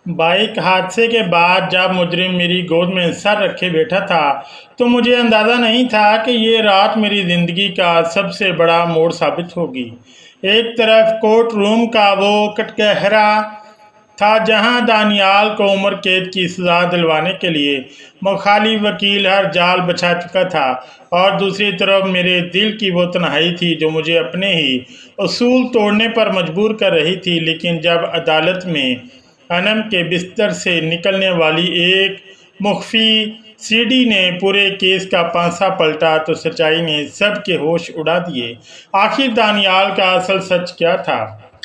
Bike हादसे के बाद जब मुजरिम मेरी गोद में सर रखे बैठा था तो मुझे अंदाज़ा नहीं था कि ये रात मेरी ज़िंदगी का सबसे बड़ा मोड़ साबित होगी। एक तरफ कोर्ट रूम का वो कटघरा था जहां दानियाल को उम्र कैद की सज़ा दिलवाने के लिए मुखालिफ वकील हर जाल बिछा चुका था, और दूसरी तरफ मेरे दिल की वो तन्हाई थी जो मुझे अपने ही उसूल तोड़ने पर मजबूर कर रही थी। लेकिन जब अदालत में अनम के बिस्तर से निकलने वाली एक मुख्फी सीढ़ी ने पूरे केस का पांसा पलटा तो सच्चाई ने सबके होश उड़ा दिए। आखिर दानियाल का असल सच क्या था,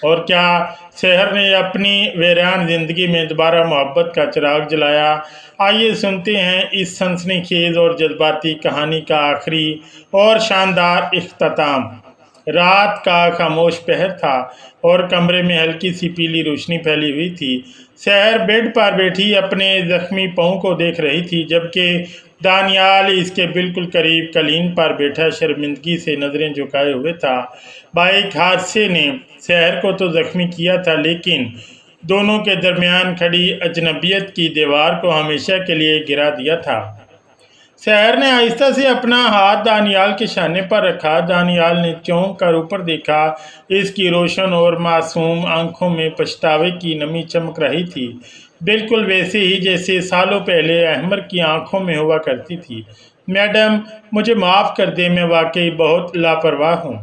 और क्या शहर ने अपनी वीरान जिंदगी में दोबारा मोहब्बत का चिराग जलाया? आइए सुनते हैं इस सनसनीखेज और जज्बाती कहानी का आखिरी और शानदार इख्तिताम। रात का खामोश पहर था और कमरे में हल्की सी पीली रोशनी फैली हुई थी। शहर बेड पर बैठी अपने जख्मी पाँव को देख रही थी, जबकि दानियाल इसके बिल्कुल करीब कलीन पर बैठा शर्मिंदगी से नज़रें झुकाए हुए था। बाइक हादसे ने शहर को तो जख्मी किया था, लेकिन दोनों के दरमियान खड़ी अजनबियत की दीवार को हमेशा के लिए गिरा दिया था। शहर ने आहिस्ता से अपना हाथ दानियाल के शाने पर रखा। दानियाल ने चौंक कर ऊपर देखा। इसकी रोशन और मासूम आंखों में पछतावे की नमी चमक रही थी, बिल्कुल वैसे ही जैसे सालों पहले अहमर की आंखों में हुआ करती थी। मैडम, मुझे माफ़ कर दे, मैं वाकई बहुत लापरवाह हूँ।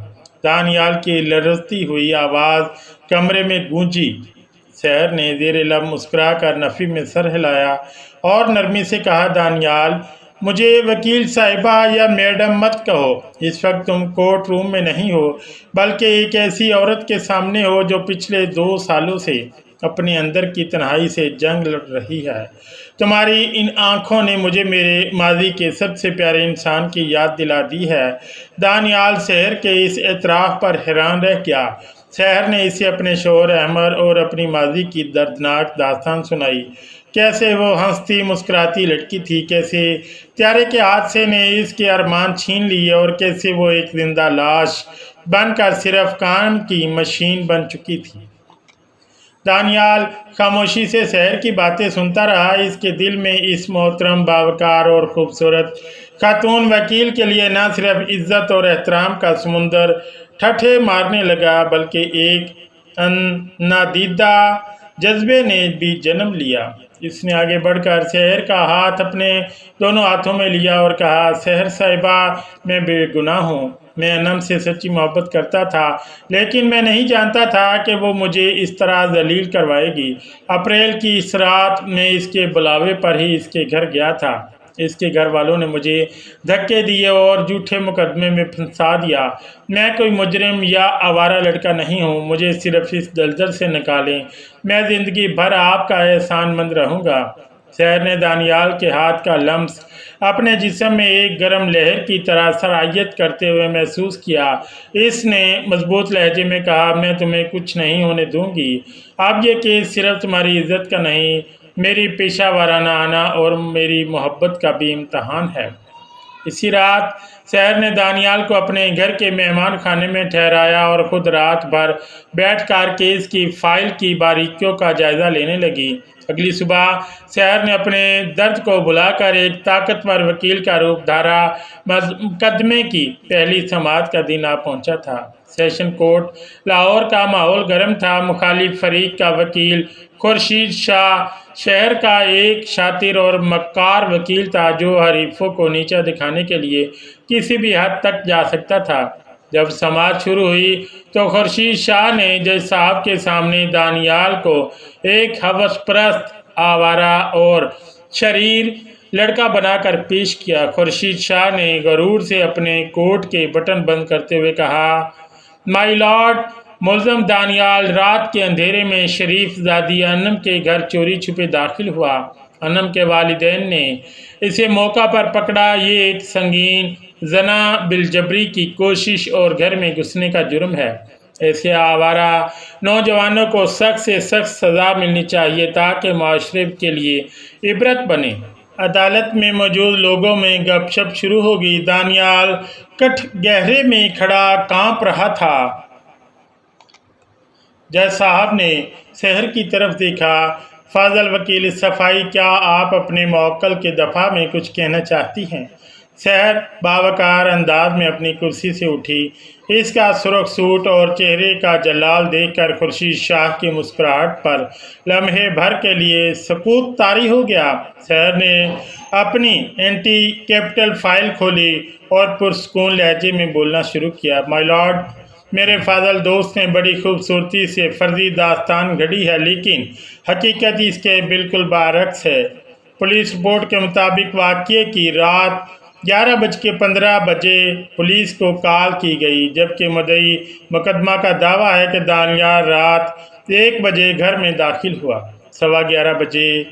दानियाल की लरजती हुई आवाज़ कमरे में गूंजी। शहर ने ज़ेरे लब मुस्कुरा कर नफ़ी में सर हिलाया और नरमी से कहा, दानियाल, मुझे वकील साहिबा या मैडम मत कहो। इस वक्त तुम कोर्ट रूम में नहीं हो, बल्कि एक ऐसी औरत के सामने हो जो पिछले 2 सालों से अपने अंदर की तन्हाई से जंग लड़ रही है। तुम्हारी इन आंखों ने मुझे मेरे माजी के सबसे प्यारे इंसान की याद दिला दी है। दानियाल शहर के इस एतराफ़ पर हैरान रह गया। शहर ने इसे अपने शोहर अहमर और अपनी माजी की दर्दनाक दास्तान सुनाई। कैसे वो हंसती मुस्कुराती लड़की थी, कैसे प्यारे के हादसे ने इसके अरमान छीन लिए, और कैसे वो एक जिंदा लाश बनकर सिर्फ काम की मशीन बन चुकी थी। दानियाल खामोशी से शहर की बातें सुनता रहा। इसके दिल में इस मोहतरम, बावकार और खूबसूरत खातून वकील के लिए न सिर्फ इज्जत और एहतराम का समुंदर ठठे मारने लगा, बल्कि एक नादीदा जज्बे ने भी जन्म लिया। इसने आगे बढ़कर शहर का हाथ अपने दोनों हाथों में लिया और कहा, शहर साहिबा, मैं बेगुनाह हूँ। मैं अनम से सच्ची मोहब्बत करता था, लेकिन मैं नहीं जानता था कि वो मुझे इस तरह जलील करवाएगी। अप्रैल की इस रात में इसके बुलावे पर ही इसके घर गया था। इसके घर वालों ने मुझे धक्के दिए और झूठे मुकदमे में फंसा दिया। मैं कोई मुजरिम या आवारा लड़का नहीं हूँ। मुझे सिर्फ इस दलदल से निकालें, मैं ज़िंदगी भर आपका एहसानमंद रहूँगा। शहर ने दानियाल के हाथ का लम्स अपने जिस्म में एक गर्म लहर की तरह सराहियत करते हुए महसूस किया। इसने मजबूत लहजे में कहा, मैं तुम्हें कुछ नहीं होने दूंगी। अब ये केस सिर्फ तुम्हारी इज्जत का नहीं, मेरी पेशा वाराना आना और मेरी मोहब्बत का भी इम्तहान है। इसी रात शहर ने दानियाल को अपने घर के मेहमान खाने में ठहराया और खुद रात भर बैठकर केस की फाइल की बारीकियों का जायज़ा लेने लगी। अगली सुबह शहर ने अपने दर्द को भुलाकर एक ताकतवर वकील का रूप धारा। मुकदमे की पहली समाअत का दिन आ पहुंचा था। सेशन कोर्ट लाहौर का माहौल गर्म था। मुखालिफ फरीक का वकील खुर्शीद शाह शहर का एक शातिर और मक्कार वकील था, जो हरीफों को नीचा दिखाने के लिए किसी भी हद तक जा सकता था। जब समाअत शुरू हुई तो खुर्शीद शाह ने जज साहब के सामने दानियाल को एक हवसप्रस्त, आवारा और शरीर लड़का बनाकर पेश किया। खुर्शीद शाह ने गरूर से अपने कोट के बटन बंद करते हुए कहा, माई लॉर्ड, मुल्ज़म दानियाल रात के अंधेरे में शरीफ ज़ादी अनम के घर चोरी छुपे दाखिल हुआ। अनम के वालिदैन ने इसे मौका पर पकड़ा। ये एक संगीन जना बिलजबरी की कोशिश और घर में घुसने का जुर्म है। ऐसे आवारा नौजवानों को सख्त से सख्त सज़ा मिलनी चाहिए ताकि माशरे के लिए इबरत बने। अदालत में मौजूद लोगों में गपशप शुरू हो गई। दानियाल कटघरे में खड़ा कांप रहा था। जज साहब ने शहर की तरफ देखा। فاضل وکیل صفائی، کیا آپ اپنے موکل کے دفاع میں کچھ کہنا چاہتی ہیں؟ سحر باوقار انداز میں اپنی کرسی سے اٹھی۔ اس کا سرخ سوٹ اور چہرے کا جلال دیکھ کر خورشید شاہ کی مسکراہٹ پر لمحے بھر کے لیے سکوت طاری ہو گیا۔ سحر نے اپنی اینٹی کیپٹل فائل کھولی اور پرسکون لہجے میں بولنا شروع کیا۔ مائی لارڈ، میرے فاضل دوست نے بڑی خوبصورتی سے فرضی داستان گھڑی ہے، لیکن حقیقت اس کے بالکل برعکس ہے۔ پولیس رپورٹ کے مطابق واقعے کی رات 11:15 پولیس کو کال کی گئی، جبکہ مدعی مقدمہ کا دعویٰ ہے کہ دانیال رات 1 بجے گھر میں داخل ہوا۔ 11:15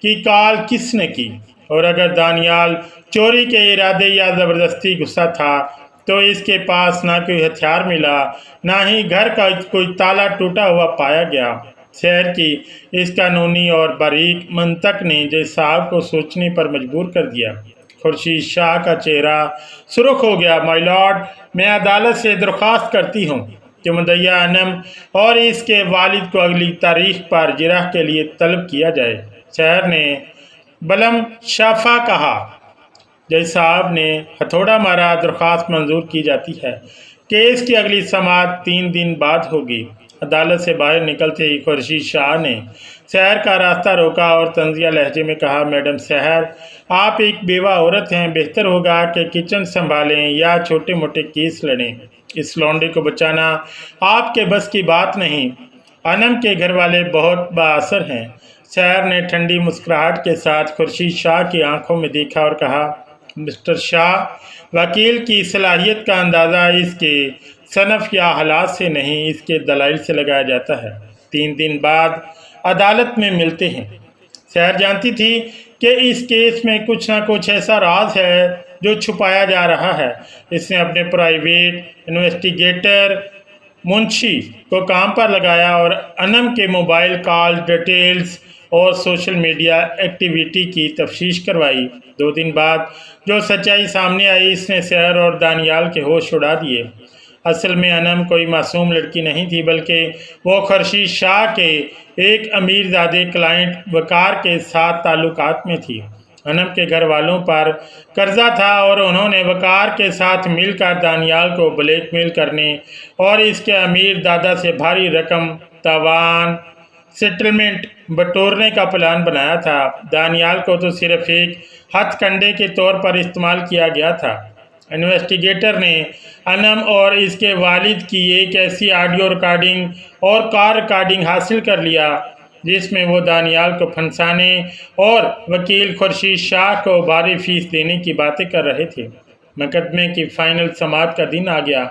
کی کال کس نے کی؟ اور اگر دانیال چوری کے ارادے یا زبردستی گھسا تھا تو اس کے پاس نہ کوئی ہتھیار ملا، نہ ہی گھر کا کوئی تالا ٹوٹا ہوا پایا گیا۔ شہر کی اس قانونی اور باریک منطق نے جج صاحب کو سوچنے پر مجبور کر دیا۔ خورشید شاہ کا چہرہ سرخ ہو گیا۔ مائی لارڈ، میں عدالت سے درخواست کرتی ہوں کہ مدعیہ انم اور اس کے والد کو اگلی تاریخ پر جرح کے لیے طلب کیا جائے۔ شہر نے بلند شفا کہا۔ جج صاحب نے ہتھوڑا مارا۔ درخواست منظور کی جاتی ہے۔ کیس کی اگلی سماعت 3 دن بعد ہوگی۔ عدالت سے باہر نکلتے ہی خورشید شاہ نے سحر کا راستہ روکا اور طنزیہ لہجے میں کہا، میڈم سحر، آپ ایک بیوہ عورت ہیں، بہتر ہوگا کہ کچن سنبھالیں یا چھوٹے موٹے کیس لڑیں۔ اس لونڈے کو بچانا آپ کے بس کی بات نہیں۔ انم کے گھر والے بہت بااثر ہیں۔ سحر نے ٹھنڈی مسکراہٹ کے ساتھ خورشید شاہ کی آنکھوں میں دیکھا اور کہا، مسٹر شاہ، وکیل کی صلاحیت کا اندازہ اس کے صنف یا حالات سے نہیں، اس کے دلائل سے لگایا جاتا ہے۔ 3 دن بعد عدالت میں ملتے ہیں۔ سحر جانتی تھی کہ اس کیس میں کچھ نہ کچھ ایسا راز ہے جو چھپایا جا رہا ہے۔ اس نے اپنے پرائیویٹ انویسٹیگیٹر منشی کو کام پر لگایا اور انم کے موبائل کال ڈیٹیلز اور سوشل میڈیا ایکٹیویٹی کی تفتیش کروائی۔ 2 دن بعد جو سچائی سامنے آئی، اس نے سحر اور دانیال کے ہوش اڑا دیے۔ اصل میں انم کوئی معصوم لڑکی نہیں تھی، بلکہ وہ خورشید شاہ کے ایک امیر زادے کلائنٹ وقار کے ساتھ تعلقات میں تھی۔ انم کے گھر والوں پر قرضہ تھا اور انہوں نے وقار کے ساتھ مل کر دانیال کو بلیک میل کرنے اور اس کے امیر دادا سے بھاری رقم تاوان سیٹلمنٹ بٹورنے کا پلان بنایا تھا۔ دانیال کو تو صرف ایک ہتھ کنڈے کے طور پر استعمال کیا گیا تھا۔ انویسٹیگیٹر نے انم اور اس کے والد کی ایک ایسی آڈیو ریکارڈنگ اور کار ریکارڈنگ حاصل کر لیا جس میں وہ دانیال کو پھنسانے اور وکیل خورشید شاہ کو بھاری فیس دینے کی باتیں کر رہے تھے۔ مقدمے کی فائنل سماعت کا دن آ گیا۔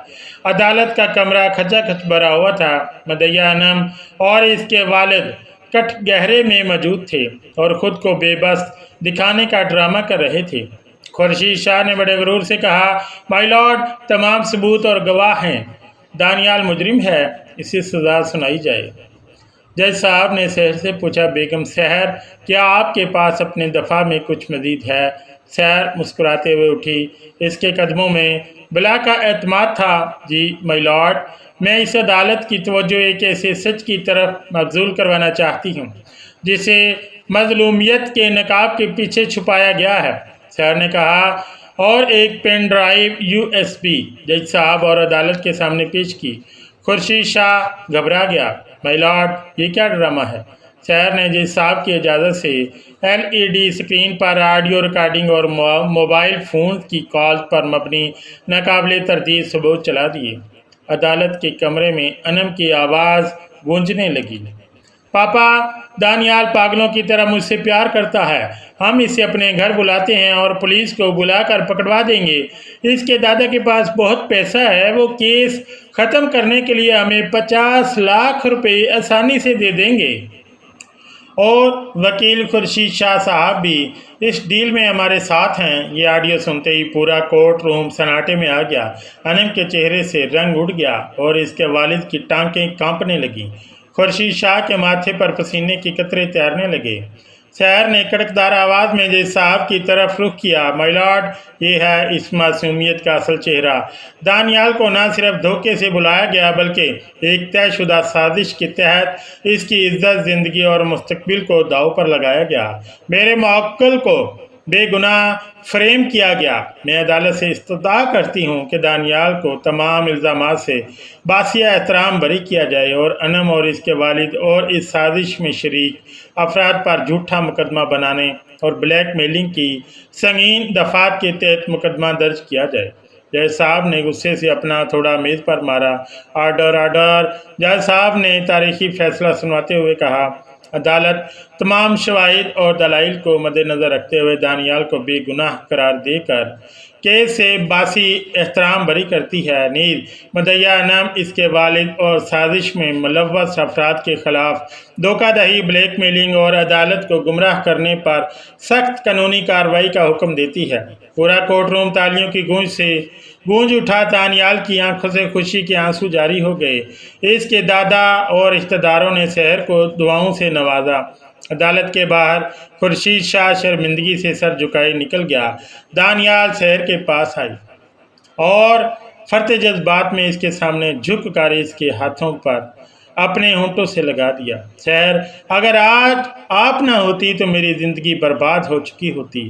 عدالت کا کمرہ کھچا کھچ بھرا ہوا تھا۔ مدعیہ انم اور اس کے والد کٹ گہرے میں موجود تھے اور خود کو بے بس دکھانے کا ڈرامہ کر رہے تھے۔ خورشید شاہ نے بڑے غرور سے کہا، مائی لارڈ، تمام ثبوت اور گواہ ہیں۔ دانیال مجرم ہے، اسے سزا سنائی جائے۔ جج صاحب نے سحر سے پوچھا، بیگم سحر، کیا آپ کے پاس اپنے دفاع میں کچھ مزید ہے؟ سحر مسکراتے ہوئے اٹھی۔ اس کے قدموں میں بلا کا اعتماد تھا۔ جی مائی لارڈ، میں اس عدالت کی توجہ ایک ایسے سچ کی طرف مبذول کروانا چاہتی ہوں جسے مظلومیت کے نقاب کے پیچھے چھپایا گیا ہے۔ سحر نے کہا اور ایک پین ڈرائیو USB جج صاحب اور عدالت کے سامنے پیش کی۔ خورشید شاہ گھبرا گیا۔ مائی لارڈ، یہ کیا ڈرامہ ہے؟ سحر نے جج صاحب کی اجازت سے LED اسکرین پر آڈیو ریکارڈنگ اور موبائل فون کی کالز پر مبنی ناقابل تردید ثبوت چلا دیے۔ عدالت کے کمرے میں انم کی آواز گونجنے لگی، پاپا، دانیال پاگلوں کی طرح مجھ سے پیار کرتا ہے۔ ہم اسے اپنے گھر بلاتے ہیں اور پولیس کو بلا کر پکڑوا دیں گے۔ اس کے دادا کے پاس بہت پیسہ ہے، وہ کیس ختم کرنے کے لیے ہمیں 50 لاکھ روپے آسانی سے دے دیں گے۔ اور وکیل خورشید شاہ صاحب بھی اس ڈیل میں ہمارے ساتھ ہیں۔ یہ آڈیو سنتے ہی پورا کورٹ روم سناٹے میں آ گیا۔ انم کے چہرے سے رنگ اڑ گیا اور اس کے والد کی ٹانکیں کانپنے لگیں۔ خورشید شاہ کے ماتھے پر پسینے کے قطرے تیرنے لگے۔ शहर ने कड़कदार आवाज़ में जज साहब की तरफ रुख किया। माय लॉर्ड, ये है इस मासूमियत का असल चेहरा। दानियाल को न सिर्फ धोखे से बुलाया गया बल्कि एक तयशुदा साजिश के तहत इसकी इज्जत, ज़िंदगी और मुस्तकबिल को दांव पर लगाया गया। मेरे मुवक्किल को बेगुनाह फ्रेम किया गया। मैं अदालत से इस्तदा करती हूँ कि दानियाल को तमाम इल्ज़ामात से बासिया एहतराम बरी किया जाए और अनम और इसके वालिद और इस साजिश में शरीक अफराद पर झूठा मुकदमा बनाने और ब्लैक मेलिंग की संगीन दफात के तहत मुकदमा दर्ज किया जाए। जज साहब ने गुस्से से अपना थोड़ा मेज़ पर मारा। Order, order. जज साहब ने तारीखी फैसला सुनाते हुए कहा, अदालत तमाम शवाहिद और दलाइल को मद्देनज़र रखते हुए दानियाल को बेगुनाह करार देकर केस से बासी एहतराम बरी करती है। नीर मुद्दईया अनम, इसके वालिद और साजिश में मुलव्वस अफराद के खिलाफ धोखाधड़ी, ब्लैक मेलिंग और अदालत को गुमराह करने पर सख्त कानूनी कार्रवाई का हुक्म देती है। पूरा कोर्ट रूम तालियों की गूंज से गूंज उठा। दानियाल की आंखों से खुशी के आंसू जारी हो गए। इसके दादा और रिश्तेदारों ने शहर को दुआओं से नवाजा। अदालत के बाहर खुर्शीद शाह शर्मिंदगी से सर झुकाए निकल गया। दानियाल शहर के पास आई और फरते जज्बात में इसके सामने झुक कर इसके हाथों पर अपने होंठों से लगा दिया। शहर, अगर आज आप ना होती तो मेरी ज़िंदगी बर्बाद हो चुकी होती।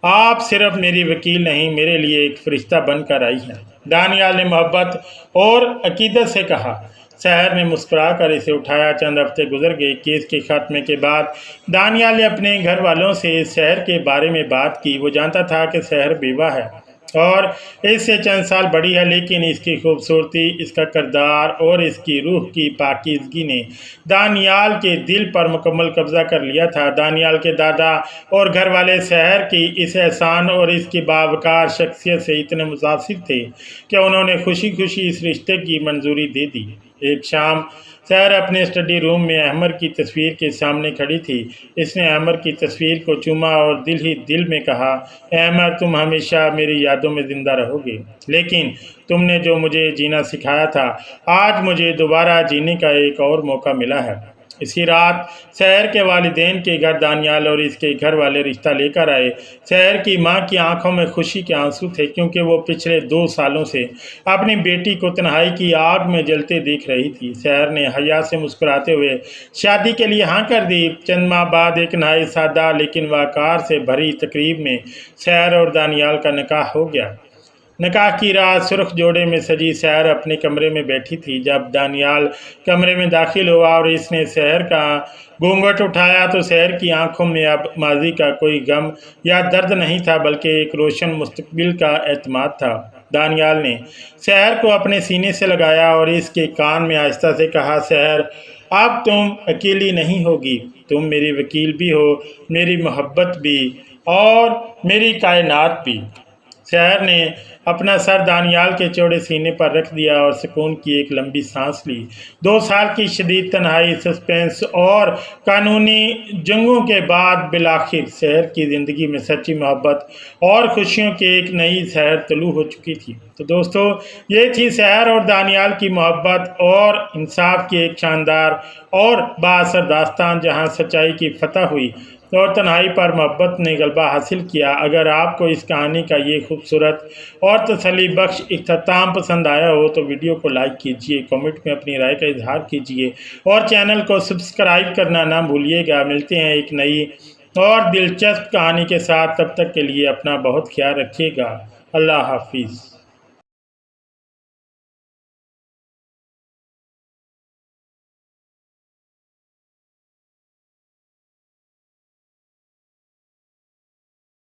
आप सिर्फ मेरी वकील नहीं, मेरे लिए एक फरिश्ता बनकर आई हैं। दानियाल ने मोहब्बत और अकीदत से कहा। शहर ने मुस्कुरा कर इसे उठाया। चंद हफ्ते गुजर गए। केस के खात्मे के बाद दानियाल ने अपने घर वालों से इस शहर के बारे में बात की। वो जानता था कि शहर बेवा है और इससे चंद साल बड़ी है, लेकिन इसकी खूबसूरती, इसका किरदार और इसकी रूह की पाकीज़गी ने दानियाल के दिल पर मुकम्मल कब्जा कर लिया था। दानियाल के दादा और घर वाले शहर की इस एहसान और इसकी बावकार शख्सियत से इतने मुतासिर थे कि उन्होंने खुशी खुशी इस रिश्ते की मंजूरी दे दी। एक शाम शहर अपने स्टडी रूम में अहमर की तस्वीर के सामने खड़ी थी। इसने अहमर की तस्वीर को चूमा और दिल ही दिल में कहा, अहमर, तुम हमेशा मेरी यादों में ज़िंदा रहोगे, लेकिन तुमने जो मुझे जीना सिखाया था, आज मुझे दोबारा जीने का एक और मौका मिला है। इसी रात शहर के वालिदैन के घर दानियाल और इसके घर वाले रिश्ता लेकर आए। शहर की मां की आंखों में खुशी के आंसू थे, क्योंकि वो पिछले 2 सालों से अपनी बेटी को तन्हाई की आग में जलते देख रही थी। शहर ने हया से मुस्कुराते हुए शादी के लिए हाँ कर दी। चंद माह बाद एक नहाई सादा लेकिन वाकार से भरी तकरीब में शहर और दानियाल का निकाह हो गया। निकाह की रात सुर्ख जोड़े में सजी शहर अपने कमरे में बैठी थी। जब दानियाल कमरे में दाखिल हुआ और इसने शहर का घूंघट उठाया तो शहर की आंखों में अब माजी का कोई गम या दर्द नहीं था, बल्कि एक रोशन मुस्तकबिल का एतमाद था। दानियाल ने शहर को अपने सीने से लगाया और इसके कान में आहिस्ता से कहा, शहर, अब तुम अकेली नहीं होगी, तुम मेरी वकील भी हो, मेरी मोहब्बत भी और मेरी कायनात भी। शहर ने अपना सर दानियाल के चौड़े सीने पर रख दिया और सुकून की एक लंबी सांस ली। 2 साल की शदीद तन्हाई, सस्पेंस और कानूनी जंगों के बाद बिलाखिर शहर की ज़िंदगी में सच्ची मोहब्बत और खुशियों की एक नई शहर तलू हो चुकी थी। तो दोस्तों, ये थी शहर और दानियाल की मोहब्बत और इंसाफ की एक शानदार और बाअसर दास्तान, जहाँ सच्चाई की फतह हुई और तन्हाई पर मोहब्बत ने गलबा हासिल किया। अगर आपको इस कहानी का ये खूबसूरत और तसल्ली बख्श इख्तिताम पसंद आया हो तो वीडियो को लाइक कीजिए, कमेंट में अपनी राय का इजहार कीजिए और चैनल को सब्सक्राइब करना ना भूलिएगा। मिलते हैं एक नई और दिलचस्प कहानी के साथ। तब तक के लिए अपना बहुत ख्याल रखिएगा। अल्लाह हाफिज़।